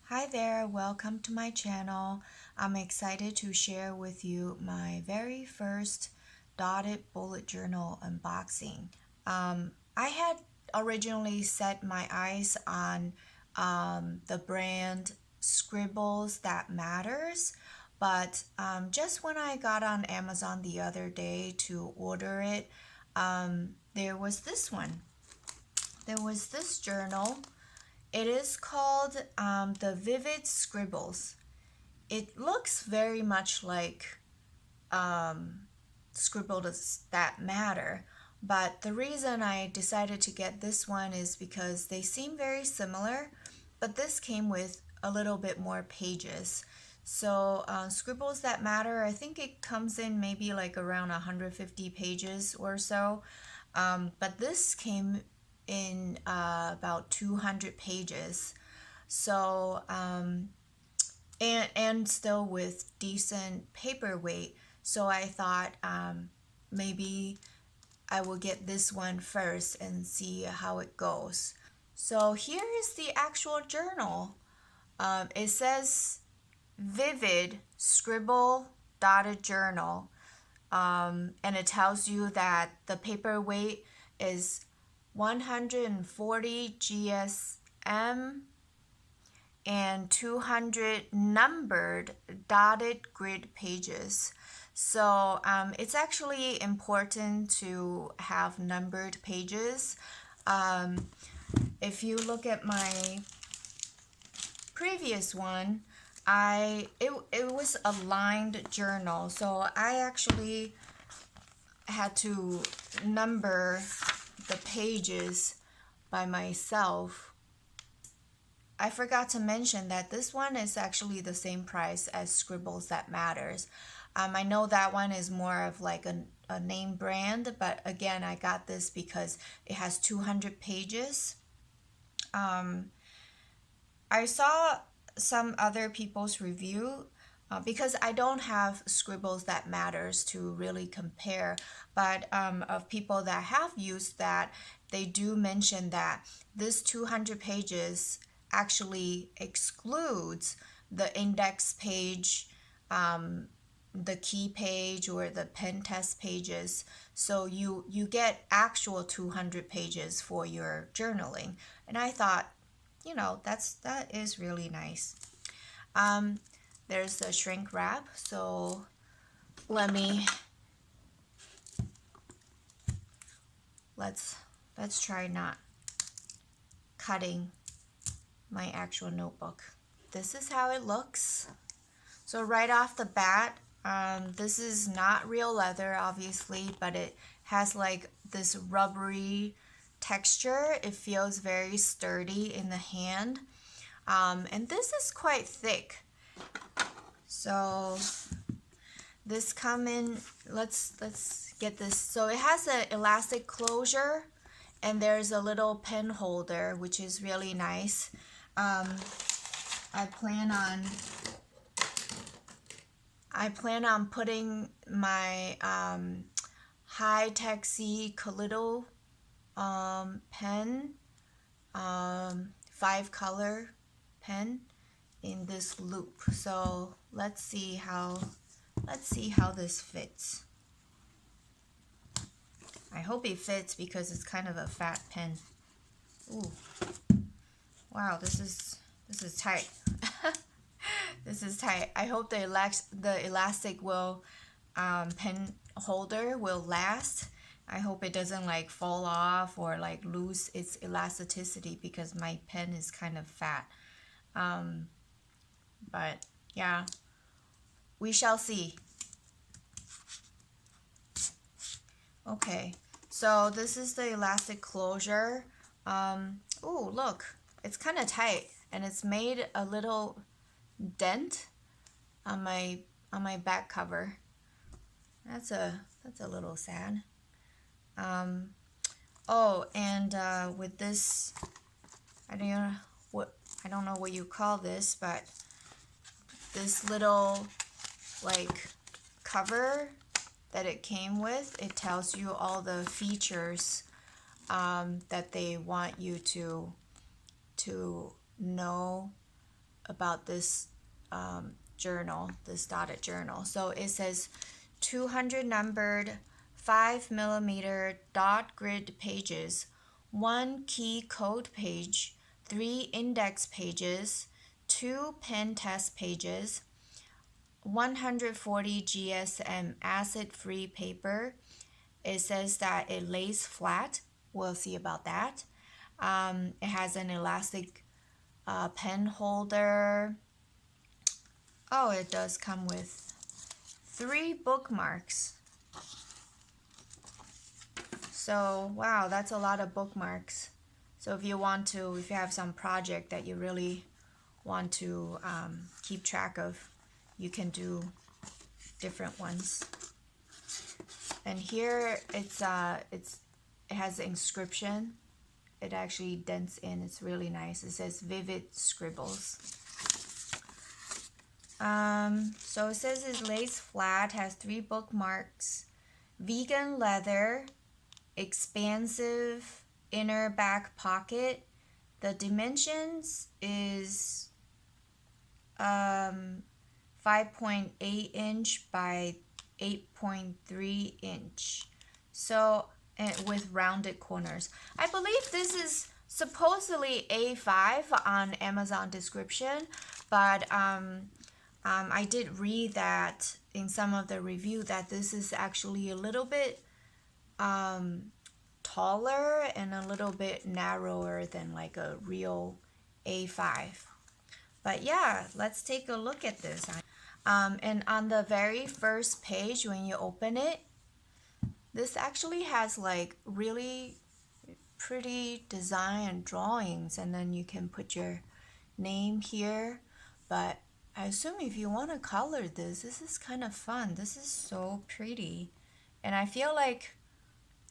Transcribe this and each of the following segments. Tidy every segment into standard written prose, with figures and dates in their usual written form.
Hi there, welcome to my channel. I'm excited to share with you my very first dotted bullet journal unboxing. I had originally set my eyes on the brand Scribbles That Matters, but just when I got on Amazon the other day to order it, there was this one. There was this journal. It is called the Vivid Scribbles. It looks very much like Scribbles That Matter, but the reason I decided to get this one is because they seem very similar, but this came with a little bit more pages. So Scribbles That Matter, I think it comes in maybe like around 150 pages or so, but this came in about 200 pages. So and still with decent paperweight. So I thought maybe I will get this one first and see how it goes. So here is the actual journal. It says Vivid Scribble Dotted Journal. And it tells you that the paperweight is 140 GSM and 200 numbered dotted grid pages. So it's actually important to have numbered pages. If you look at my previous one, it was a lined journal, so I actually had to number the pages by myself. I forgot to mention that this one is actually the same price as Scribbles That Matters. I know that one is more of like a name brand, but again, I got this because it has 200 pages. I saw some other people's review because I don't have Scribbles That Matters to really compare, but of people that have used that, they do mention that this 200 pages actually excludes the index page, the key page, or the pen test pages. So you get actual 200 pages for your journaling. And I thought, that is really nice. There's the shrink wrap, so let's try not cutting my actual notebook. This is how it looks. So right off the bat, this is not real leather, obviously, but it has like this rubbery texture. It feels very sturdy in the hand. And this is quite thick. So this come in, let's get this. So it has an elastic closure, and there's a little pen holder, which is really nice. I plan on putting my high Texie Callido pen, 5-color pen in this loop. So let's see how this fits. I hope it fits because it's kind of a fat pen. Ooh. Wow, this is tight. This is tight. I hope the elastic will pen holder will last. I hope it doesn't like fall off or like lose its elasticity because my pen is kind of fat. But yeah, we shall see. Okay, so this is the elastic closure. Oh, look, it's kind of tight, and it's made a little dent on my back cover. That's a little sad. Oh, and with this, I don't know what you call this, but this little like cover that it came with, it tells you all the features that they want you to know about this journal, this dotted journal. So it says 200 numbered 5mm dot grid pages, 1 key code page, 3 index pages, 2 pen test pages, 140 GSM acid-free paper. It says that it lays flat. We'll see about that. It has an elastic pen holder. Oh, it does come with 3 bookmarks. So, wow, that's a lot of bookmarks. So if you have some project that you really want to keep track of, you can do different ones. And here it has inscription. It actually dents in. It's really nice. It says Vivid Scribbles. So it says it lays flat, has 3 bookmarks, vegan leather, expansive inner back pocket. The dimensions is 5.8 inch by 8.3 inch. So, with rounded corners. I believe this is supposedly A5 on Amazon description, but I did read that in some of the review that this is actually a little bit taller and a little bit narrower than like a real A5. But yeah, let's take a look at this. And on the very first page, when you open it, this actually has like really pretty design and drawings, and then you can put your name here. But I assume if you want to color this is kind of fun. This is so pretty. And I feel like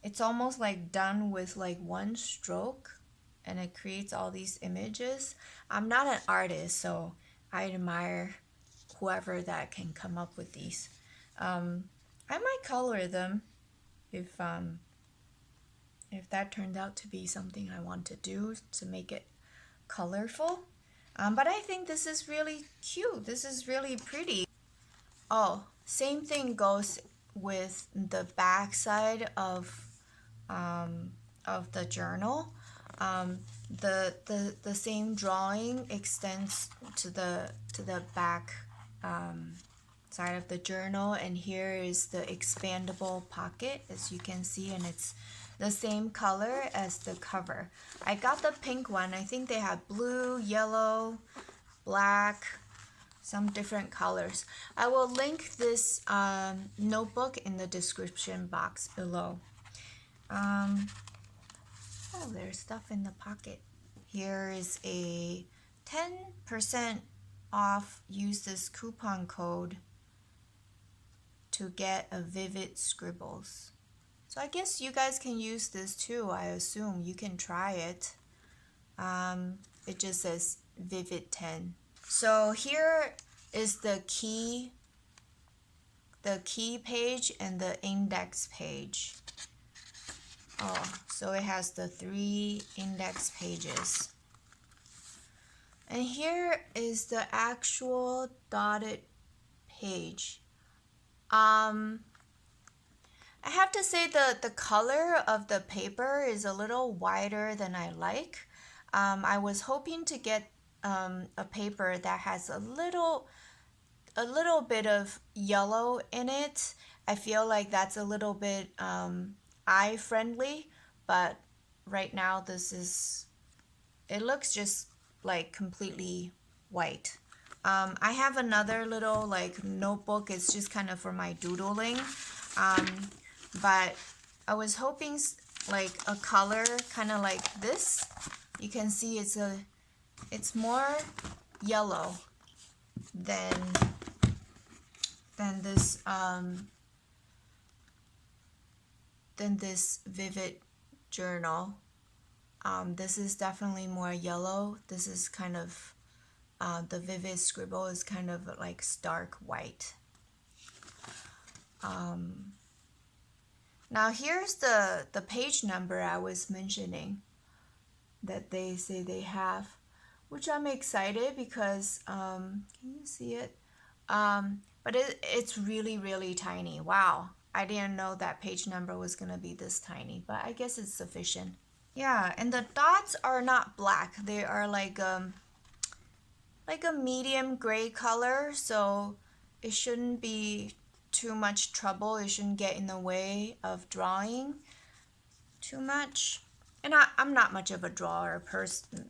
it's almost like done with like one stroke, and it creates all these images. I'm not an artist, so I admire whoever that can come up with these. I might color them if that turned out to be something I want to do to make it colorful. But I think this is really cute. This is really pretty. Oh, same thing goes with the back side of the journal. The same drawing extends to the back side of the journal, and here is the expandable pocket, as you can see, and it's the same color as the cover. I got the pink one. I think they have blue, yellow, black, some different colors. I will link this notebook in the description box below. Oh, there's stuff in the pocket. Here is a 10% off. Use this coupon code to get a Vivid Scribbles. So I guess you guys can use this too. I assume you can try it. It just says Vivid 10. So here is the key page and the index page. Oh, so it has the 3 index pages. And here is the actual dotted page. I have to say the color of the paper is a little wider than I like. I was hoping to get a paper that has a little bit of yellow in it. I feel like that's a little bit eye friendly, but right now it looks just like completely white. I have another little like notebook. It's just kind of for my doodling, but I was hoping like a color kind of like this. You can see it's more yellow than this Vivid journal. This is definitely more yellow. This is kind of the Vivid Scribble is kind of like stark white. Now here's the page number I was mentioning that they say they have. which I'm excited because, can you see it? But it's really, really tiny. Wow. I didn't know that page number was going to be this tiny, but I guess it's sufficient. Yeah, and the dots are not black. They are like a medium gray color, so it shouldn't be too much trouble. It shouldn't get in the way of drawing too much. And I'm not much of a drawer person,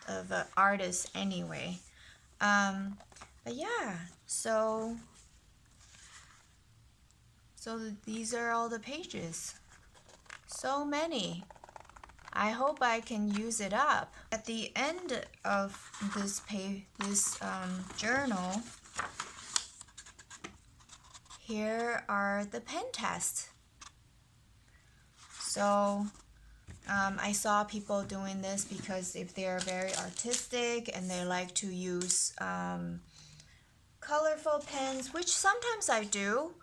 of an artist anyway. Um, but yeah, so these are all the pages. So many. I hope I can use it up. At the end of this journal, here are the pen tests. So I saw people doing this because if they're very artistic and they like to use colorful pens, which sometimes I do,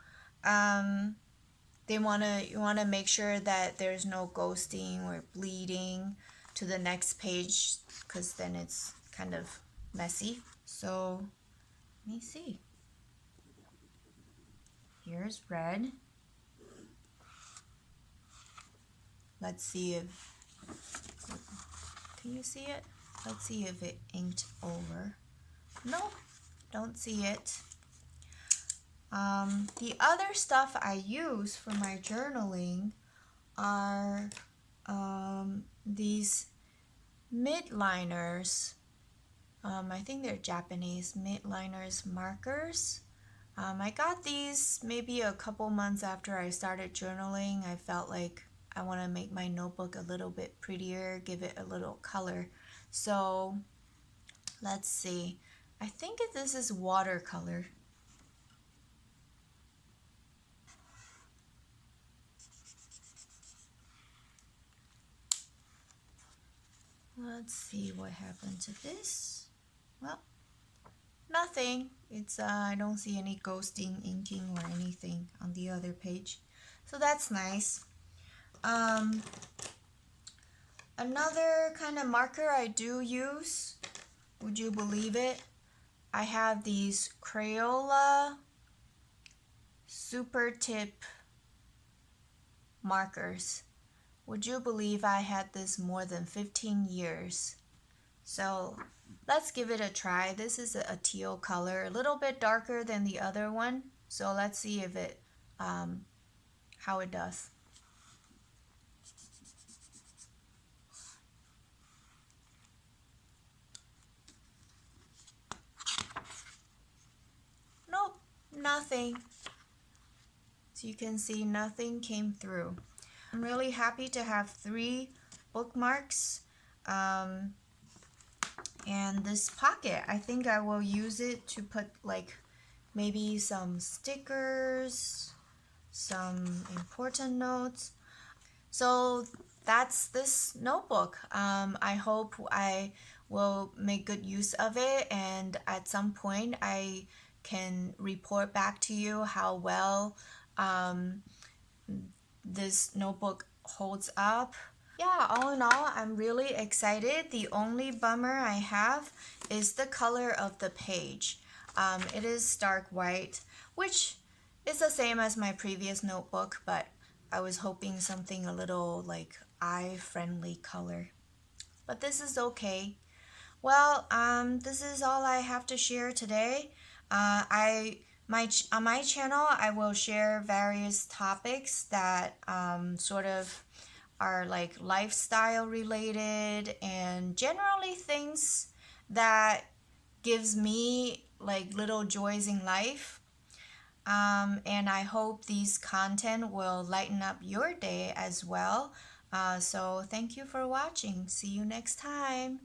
you wanna make sure that there's no ghosting or bleeding to the next page, because then it's kind of messy. So let me see. Here's red. Let's see if, can you see it? Let's see if it inked over. Nope, don't see it. The other stuff I use for my journaling are these midliners. I think they're Japanese midliners markers. I got these maybe a couple months after I started journaling. I felt like I want to make my notebook a little bit prettier, give it a little color. So let's see. I think this is watercolor. Let's see what happened to this. Well, nothing. It's I don't see any ghosting, inking, or anything on the other page. So that's nice. Another kind of marker I do use, would you believe it? I have these Crayola Super Tip markers. Would you believe I had this more than 15 years? So let's give it a try. This is a teal color, a little bit darker than the other one. So let's see if it, how it does. Nope, nothing. So you can see nothing came through. I'm really happy to have 3 bookmarks. And this pocket, I think I will use it to put like maybe some stickers, some important notes. So that's this notebook. I hope I will make good use of it, and at some point I can report back to you how well this notebook holds up. Yeah, all in all, I'm really excited. The only bummer I have is the color of the page. It is dark white, which is the same as my previous notebook, but I was hoping something a little like eye-friendly color. But this is okay. Well, this is all I have to share today. On my channel, I will share various topics that sort of are like lifestyle related and generally things that gives me like little joys in life. And I hope these content will lighten up your day as well. So thank you for watching. See you next time.